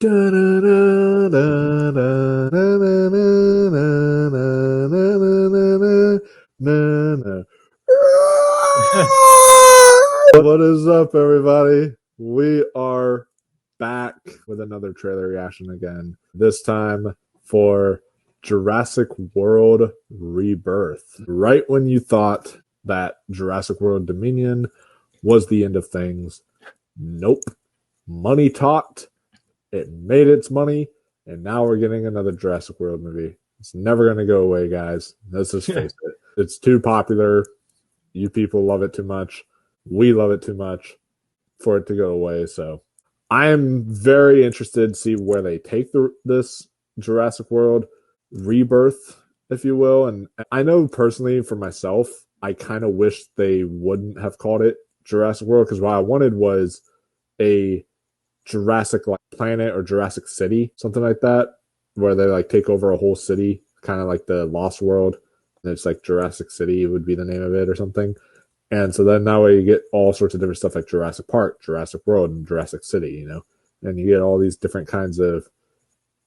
What is up, everybody? We are back with another trailer reaction again. This time for Jurassic World Rebirth. Right when you thought that Jurassic World Dominion was the end of things, nope. Money talked, it made its money, and now we're getting another Jurassic World movie. It's never going to go away, guys. Let's just face it. It's too popular. You people love it too much. We love it too much for it to go away. So I am very interested to see where they take this Jurassic World Rebirth, if you will. And I know personally for myself, I kind of wish they wouldn't have called it Jurassic World, because what I wanted was a Jurassic like planet or Jurassic City, something like that, where they like take over a whole city, kind of like the Lost World. And it's like Jurassic City would be the name of it or something. And so then that way you get all sorts of different stuff like Jurassic Park, Jurassic World, and Jurassic City, you know, and you get all these different kinds of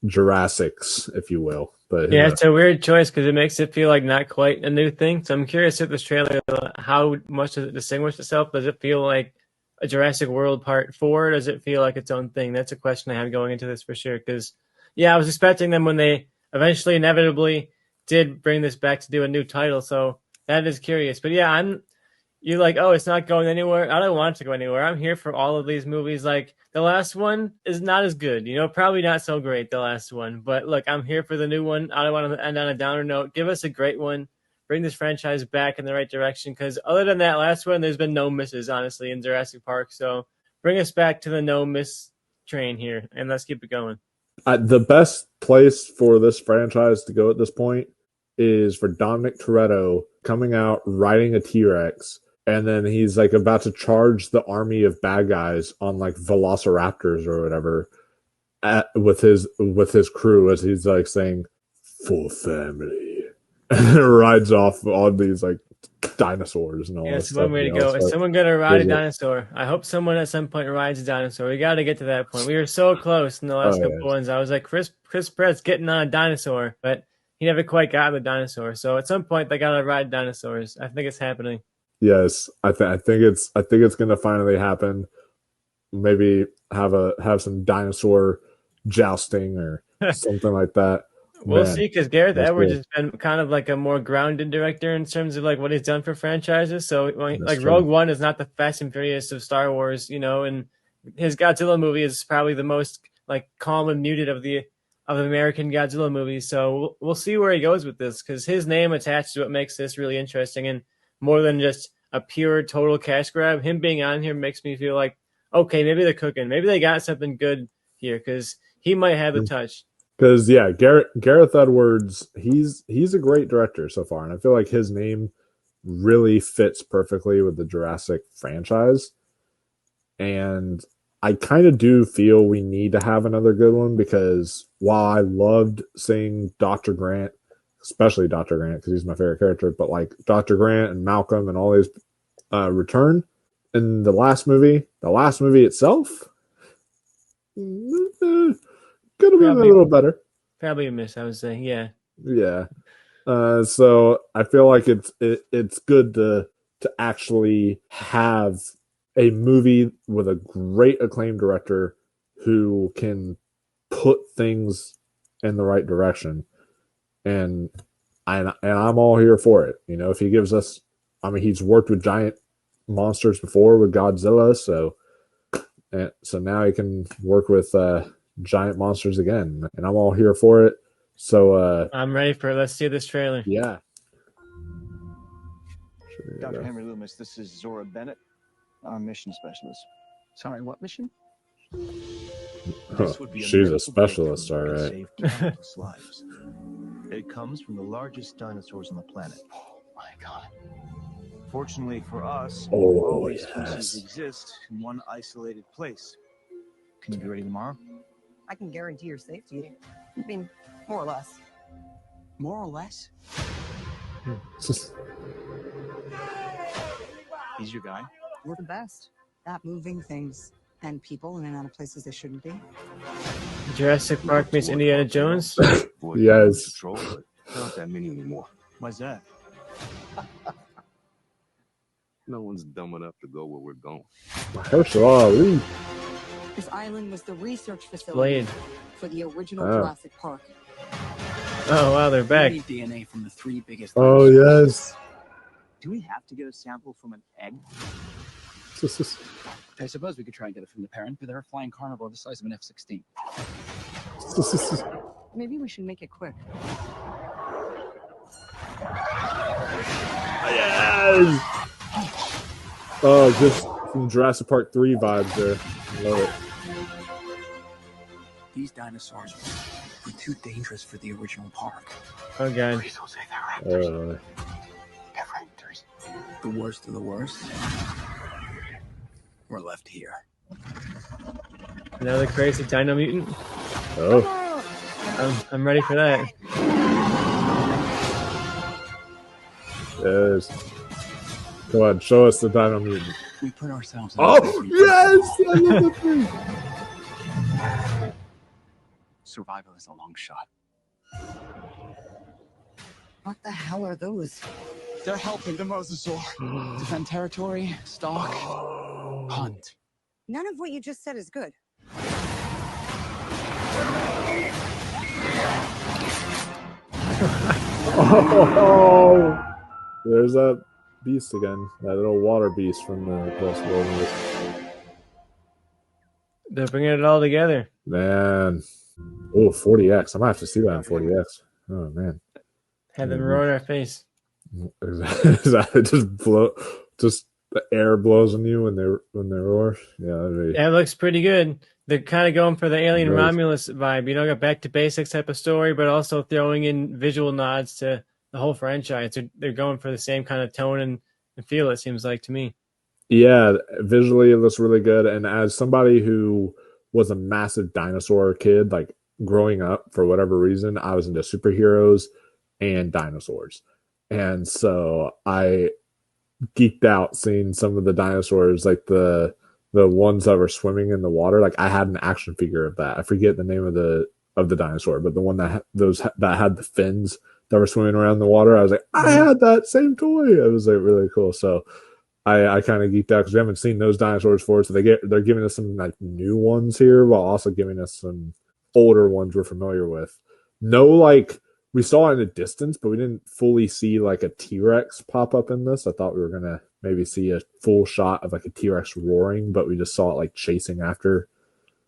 Jurassics, if you will. But yeah, it's a weird choice because it makes it feel like not quite a new thing. So I'm curious if this trailer, how much does it distinguish itself? Does it feel like a Jurassic World Part 4? Does it feel like its own thing? That's a question I have going into this for sure. Because, yeah, I was expecting them when they eventually, inevitably did bring this back to do a new title. So that is curious. But yeah, you're like, oh, it's not going anywhere. I don't want it to go anywhere. I'm here for all of these movies. Like, the last one is not as good. You know, probably not so great, the last one. But look, I'm here for the new one. I don't want to end on a downer note. Give us a great one. Bring this franchise back in the right direction. Because other than that last one, there's been no misses, honestly, in Jurassic Park. So bring us back to the no miss train here. And let's keep it going. the best place for this franchise to go at this point is for Dominic Toretto coming out riding a T-Rex, and then he's like about to charge the army of bad guys on like velociraptors or whatever with his crew, as he's like saying "for family," and it rides off on these like dinosaurs and all Yeah, this it's stuff. one way to go. Is someone gonna ride a dinosaur? I hope someone at some point rides a dinosaur. We got to get to that point. We were so close in the last couple ones. I was like, Chris Pratt's getting on a dinosaur, but he never quite got on the dinosaur. So at some point, they gotta ride dinosaurs. I think it's happening. Yes, I think it's gonna finally happen. Maybe have some dinosaur jousting or something like that. We'll see, because Gareth Edwards has been kind of like a more grounded director in terms of like what he's done for franchises. So like Rogue One is not the Fast and Furious of Star Wars, you know, and his Godzilla movie is probably the most like calm and muted of the American Godzilla movies. So we'll see where he goes with this, because his name attached to what makes this really interesting, and more than just a pure total cash grab. Him being on here makes me feel like, okay, maybe they're cooking. Maybe they got something good here, because he might have the touch. Because yeah, Gareth Edwards, he's a great director so far, and I feel like his name really fits perfectly with the Jurassic franchise. And I kind of do feel we need to have another good one, because while I loved seeing Dr. Grant, especially Dr. Grant because he's my favorite character, but like Dr. Grant and Malcolm and all these return in the last movie itself could have been a little better. Probably a miss, I would say. Yeah. Yeah. So I feel like it's good to actually have a movie with a great acclaimed director who can put things in the right direction, and I'm all here for it. You know, if he gives us, I mean, he's worked with giant monsters before with Godzilla, so now he can work with giant monsters again, and I'm all here for it. So I'm ready for it. Let's see this trailer. Yeah. Dr. Henry Loomis, this is Zora Bennett, our mission specialist. Sorry, what mission? Oh, she's a specialist, all right. Save countless lives. It comes from the largest dinosaurs on the planet. Oh my God. Fortunately for us, Oh, all these yes. species exist in one isolated place. Can you be ready tomorrow? I can guarantee your safety. I mean, more or less. More or less? He's your guy? We're the best at moving things and people in and out of places they shouldn't be. Jurassic Park meets Indiana Jones. Yes. Patrol, but not that many anymore. Why's that? No one's dumb enough to go where we're going. Mahershala Ali. This island was the research facility Blade. for the original Oh. Jurassic Park. Oh wow, they're We back. need DNA from the 3 biggest Oh dinosaurs. yes. Do we have to get a sample from an egg? I suppose we could try and get it from the parent, but they're a flying carnivore the size of an F-16. Maybe we should make it quick. Yes. Oh, just some Jurassic Park 3 vibes there. Love it. These dinosaurs were too dangerous for the original park. Oh god. Please don't say they're raptors. Uh, They're raptors. The worst of the worst. We're left here. Another crazy dino mutant. oh. I'm ready for that. Yes. Come on, show us the Dino Mutant. We put ourselves in a Oh, position yes! I love that thing. Survival is a long shot. What the hell are those? They're helping the mosasaur defend territory, stalk, hunt. None of what you just said is good. Oh, there's that beast again. That little water beast from the Jurassic World movies. They're bringing it all together. Man. Oh, 40X. I might have to see that on 40X. Oh, man. Have them roar in our face. Exactly. Just the air blows on you when they roar. Yeah, that'd be, That looks pretty good. They're kind of going for the Alien Right. Romulus vibe, you know, got back to basics type of story, but also throwing in visual nods to the whole franchise. They're going for the same kind of tone and feel, it seems like to me. yeah, visually it looks really good. And as somebody who was a massive dinosaur kid, like growing up, for whatever reason, I was into superheroes and dinosaurs. And so I geeked out seeing some of the dinosaurs, like the ones that were swimming in the water. Like I had an action figure of that. I forget the name of the dinosaur, but the one that had the fins that were swimming around the water. I was like, I had that same toy. It was like really cool. So I kind of geeked out because we haven't seen those dinosaurs before. So they're giving us some like new ones here while also giving us some older ones we're familiar with. No, like we saw it in the distance, but we didn't fully see like a T-Rex pop up in this. I thought we were gonna maybe see a full shot of like a T-Rex roaring, but we just saw it like chasing after.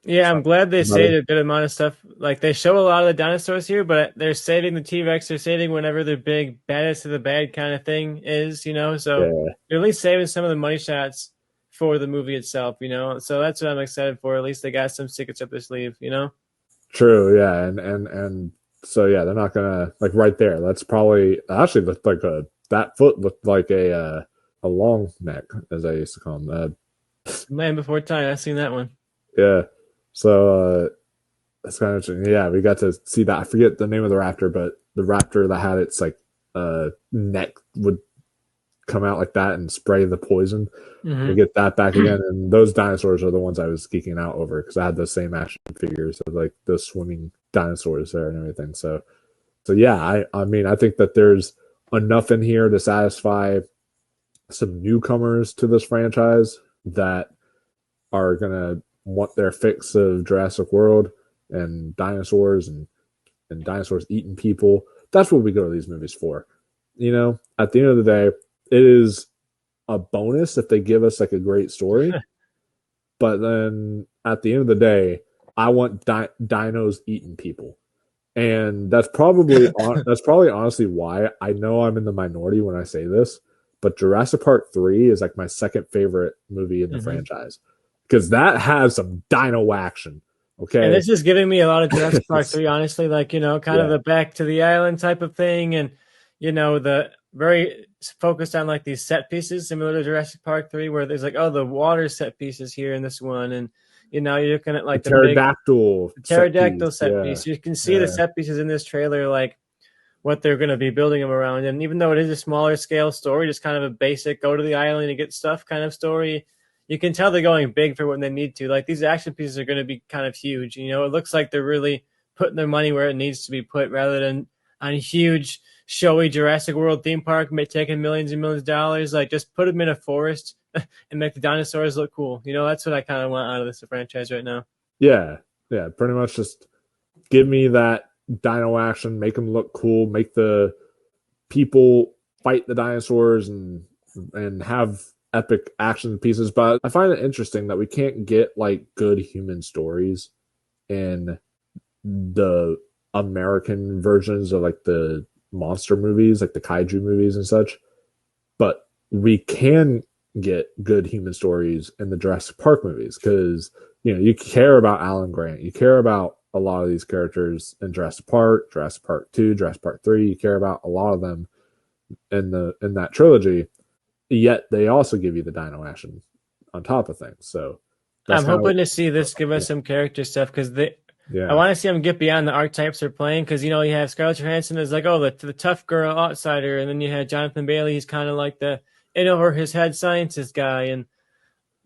Yeah, I'm glad they saved a good amount of stuff. Like they show a lot of the dinosaurs here, but they're saving the T-Rex. They're saving whenever their big baddest of the bad kind of thing is, you know. So Yeah. they're at least saving some of the money shots for the movie itself, you know. So that's what I'm excited for. At least they got some secrets up their sleeve, you know. True, yeah, and so yeah, they're not gonna like right there. That's probably actually looked like that foot looked like a long neck, as I used to call them. Land Before Time. I've seen that one. Yeah, so that's kind of interesting. Yeah, we got to see that. I forget the name of the raptor, but the raptor that had its like neck would come out like that and spray the poison. Mhm. We get that back again, and those dinosaurs are the ones I was geeking out over because I had those same action figures of like the swimming dinosaurs there and everything. So yeah, I mean I think that there's enough in here to satisfy some newcomers to this franchise that are gonna want their fix of Jurassic World and dinosaurs and dinosaurs eating people. That's what we go to these movies for. You know, at the end of the day, it is a bonus if they give us like a great story. But then at the end of the day, I want dinos eating people. And that's probably honestly why I know I'm in the minority when I say this, but Jurassic Park 3 is like my second favorite movie in the franchise because that has some dino action. Okay. And this is giving me a lot of Jurassic Park 3, honestly, like, you know, kind of Yeah. the back to the island type of thing. And, you know, the very focused on like these set pieces similar to Jurassic Park 3, where there's like, oh, the water set pieces here in this one. And, you know, you're looking at like the pterodactyl set piece. You can see the set pieces in this trailer, like what they're going to be building them around. And even though it is a smaller scale story, just kind of a basic go to the island and get stuff kind of story, you can tell they're going big for when they need to. Like, these action pieces are going to be kind of huge. You know, it looks like they're really putting their money where it needs to be put, rather than on a huge, showy Jurassic World theme park, taking millions and millions of dollars. Like, just put them in a forest and make the dinosaurs look cool. You know, that's what I kind of want out of this franchise right now. Yeah, pretty much just give me that dino action, make them look cool, make the people fight the dinosaurs and have epic action pieces. But I find it interesting that we can't get like good human stories in the American versions of like the monster movies, like the kaiju movies and such. But we can get good human stories in the Jurassic Park movies, because you care about Alan Grant, you care about a lot of these characters in Jurassic Park 2, Jurassic Park 3. You care about a lot of them in that trilogy. Yet they also give you the dino action on top of things. So I'm hoping to see this give us some character stuff, because I want to see them get beyond the archetypes they're playing, because you have Scarlett Johansson as like, the tough girl outsider, and then you had Jonathan Bailey, he's kind of like the in over his head scientist guy. And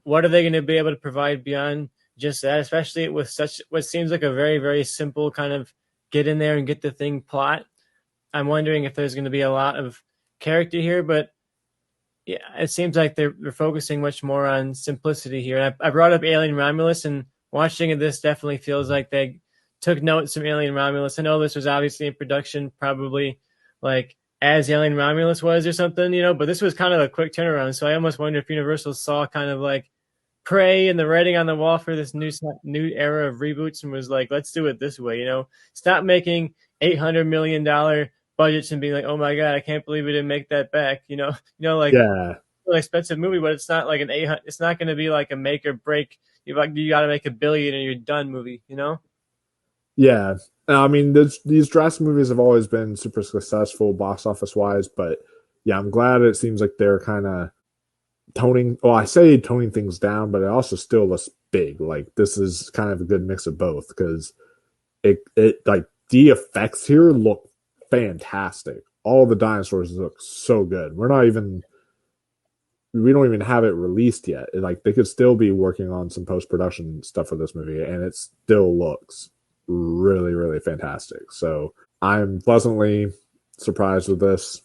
what are they going to be able to provide beyond just that, especially with such what seems like a very, very simple kind of get in there and get the thing plot? I'm wondering if there's going to be a lot of character here, but yeah, it seems like they're focusing much more on simplicity here. And I brought up Alien Romulus, and watching this definitely feels like they took notes from Alien Romulus. I know this was obviously in production, probably like as Alien Romulus was or something, but this was kind of a quick turnaround. So I almost wonder if Universal saw kind of like Prey and the writing on the wall for this new era of reboots and was like, let's do it this way. Stop making $800 million budgets and being like, oh my God, I can't believe we didn't make that back. Like, yeah, really expensive movie, but it's not like it's not going to be like a make or break. You got to make $1 billion and you're done movie. Yeah. I mean, these Jurassic movies have always been super successful box office wise, but yeah, I'm glad it seems like they're kind of toning things down, but it also still looks big. Like, this is kind of a good mix of both, because it like the effects here look fantastic. All the dinosaurs look so good. We don't even have it released yet. Like, they could still be working on some post-production stuff for this movie, and it still looks really, really fantastic. So I'm pleasantly surprised with this.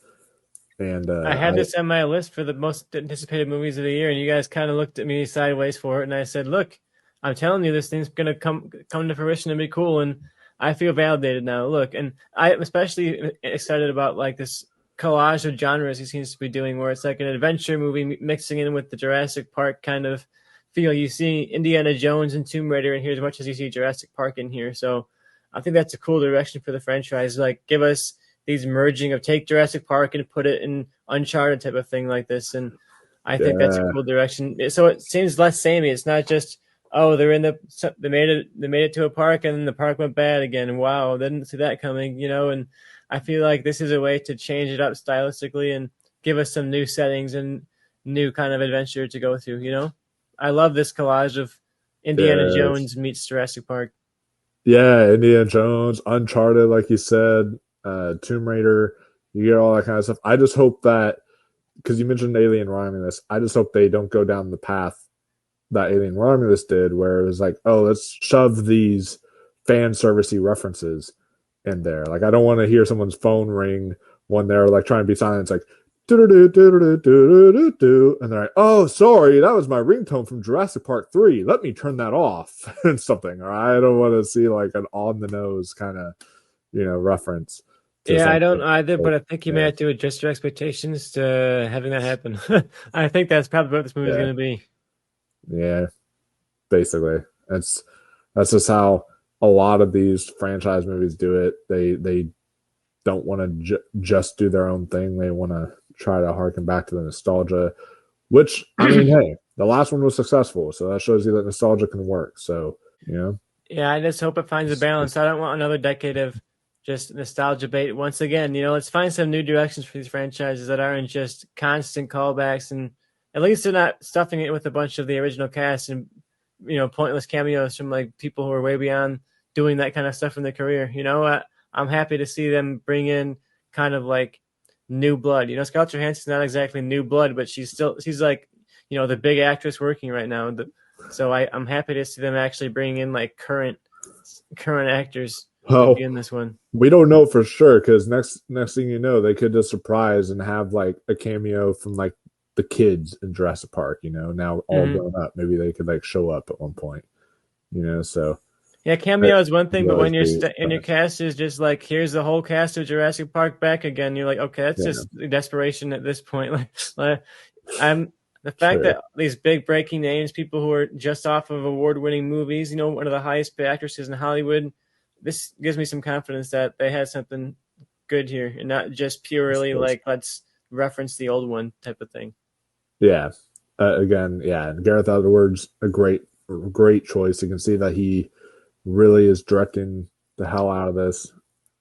And I had this on my list for the most anticipated movies of the year, and you guys kind of looked at me sideways for it, and I said, look, I'm telling you, this thing's going to come to fruition and be cool, and I feel validated now. Look, and I'm especially excited about like this collage of genres he seems to be doing, where it's like an adventure movie mixing in with the Jurassic Park kind of feel. You see Indiana Jones and Tomb Raider in here as much as you see Jurassic Park in here. So I think that's a cool direction for the franchise. Like, give us these merging of take Jurassic Park and put it in Uncharted type of thing like this. And I think that's a cool direction. So it seems less samey. It's not just, they made it to a park and then the park went bad again. Wow, didn't see that coming, and I feel like this is a way to change it up stylistically and give us some new settings and new kind of adventure to go through, I love this collage of Indiana Jones meets Jurassic Park. Yeah, Indiana Jones, Uncharted, like you said, Tomb Raider, you get all that kind of stuff. I just hope that, because you mentioned Alien Romulus, I just hope they don't go down the path that Alien Romulus did, where it was like, oh, let's shove these fan servicey references in there. Like, I don't want to hear someone's phone ring when they're like trying to be silent. It's like, and they're like, oh, sorry, that was my ringtone from Jurassic Park 3. Let me turn that off and something. Or I don't want to see like an on the nose kind of, reference. Yeah, something. I don't either, but I think you may have to adjust your expectations to having that happen. I think that's probably what this movie is going to be. Yeah, basically, that's just how a lot of these franchise movies do it. They don't want to just do their own thing. They want to try to harken back to the nostalgia, which, I mean, hey, the last one was successful, so that shows you that nostalgia can work. So, Yeah, I just hope it finds a balance. I don't want another decade of just nostalgia bait once again. Let's find some new directions for these franchises that aren't just constant callbacks, and at least they're not stuffing it with a bunch of the original cast and pointless cameos from like people who are way beyond doing that kind of stuff in their career. I'm happy to see them bring in kind of like new blood. Scarlett Johansson's not exactly new blood, but she's like the big actress working right now. So I'm happy to see them actually bring in like current actors to be in this one. We don't know for sure because next thing you know, they could just surprise and have like a cameo from like the kids in Jurassic Park. Now all grown up. Maybe they could like show up at one point. So yeah, cameo is one thing, but when your your cast is just like, here's the whole cast of Jurassic Park back again, you're like, okay, that's just desperation at this point. The fact that these big breaking names, people who are just off of award-winning movies, one of the highest paid actresses in Hollywood, this gives me some confidence that they had something good here and not just purely like, let's reference the old one type of thing. Yeah. Again, Gareth Edwards, a great choice. You can see that he really is directing the hell out of this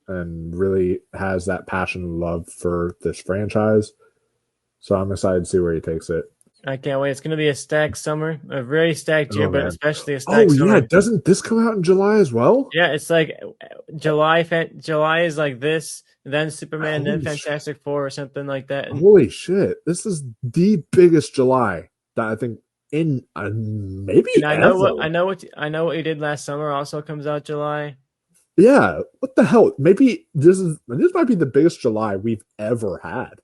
and really has that passion and love for this franchise. So I'm excited to see where he takes it. I can't wait. It's going to be a stacked summer, a very stacked year, but especially a stacked summer. Oh, yeah. Doesn't this come out in July as well? Yeah, it's like July is like this, then Superman, then Fantastic Four or something like that. And holy shit. This is the biggest July that I think in maybe I know what you did last summer also comes out July. Yeah. What the hell? Maybe this might be the biggest July we've ever had.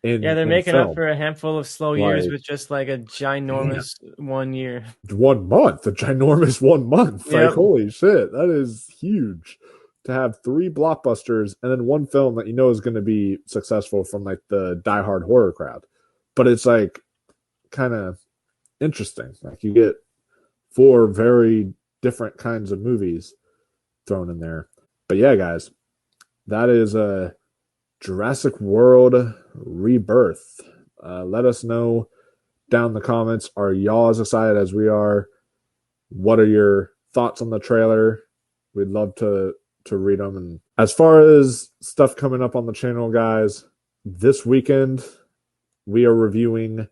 They're making up for a handful of slow years with just like a ginormous 1 year. 1 month, a ginormous 1 month. Yep. Like, holy shit, that is huge. To have 3 blockbusters and then 1 film that is going to be successful from like the diehard horror crowd. But it's like kind of interesting. Like you get 4 very different kinds of movies thrown in there. But yeah, guys, that is a Jurassic World Rebirth. Let us know down in the comments. Are y'all as excited as we are? What are your thoughts on the trailer? We'd love to read them. And as far as stuff coming up on the channel, guys, this weekend we are reviewing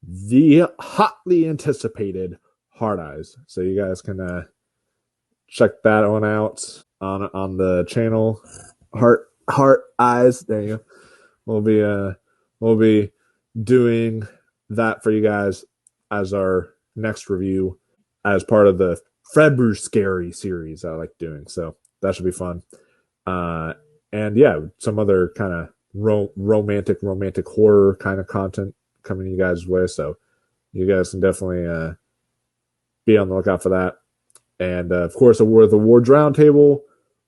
the hotly anticipated Hard Eyes. So you guys can check that one out on the channel. Heart Eyes. There you go. We'll be doing that for you guys as our next review as part of the February Scary series I like doing. So that should be fun. And yeah, some other kind of romantic horror kind of content coming you guys' way. So you guys can definitely be on the lookout for that. And of course, the Awards Roundtable.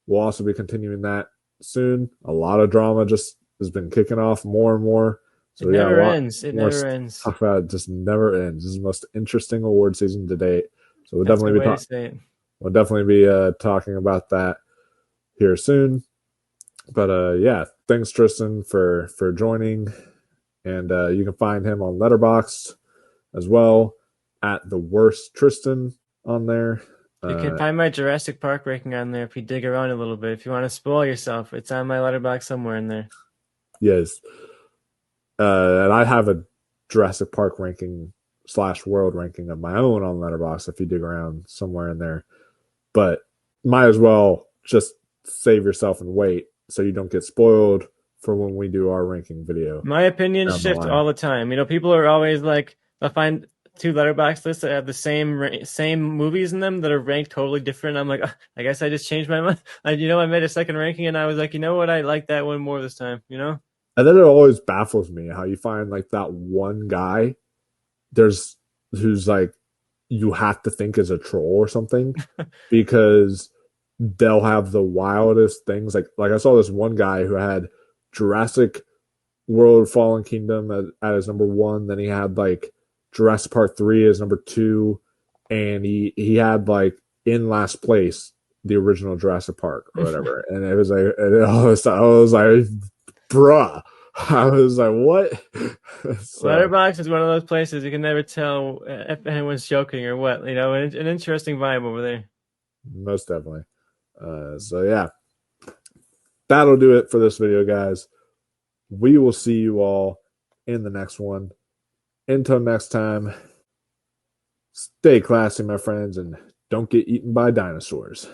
We'll also be continuing that soon. A lot of drama just has been kicking off more and more. So it never ends. It never ends. Talk about it. Just never ends. This is the most interesting award season to date. So we'll definitely be talking about that here soon. But yeah, thanks Tristan for joining, and you can find him on Letterboxd as well at the worst Tristan on there. You can find my Jurassic Park ranking on there if you dig around a little bit. If you want to spoil yourself, it's on my Letterboxd somewhere in there. Yes. And I have a Jurassic Park ranking / world ranking of my own on Letterboxd if you dig around somewhere in there. But might as well just save yourself and wait so you don't get spoiled for when we do our ranking video. My opinions shift all the time. People are always like, I find 2 Letterboxd lists that have the same movies in them that are ranked totally different. I'm like, I guess I just changed my mind. I made a second ranking and I was like, you know what? I like that one more this time, And then it always baffles me how you find like that one guy who's like, you have to think is a troll or something because they'll have the wildest things. Like I saw this one guy who had Jurassic World Fallen Kingdom at his number 1. Then he had like Jurassic Park 3 is number 2, and he had like in last place the original Jurassic Park or whatever. And it was like, I was like, bruh. I was like, what? So, Letterboxd is one of those places you can never tell if anyone's joking or what. An interesting vibe over there. Most definitely. So yeah, that'll do it for this video, guys. We will see you all in the next one. Until next time, stay classy, my friends, and don't get eaten by dinosaurs.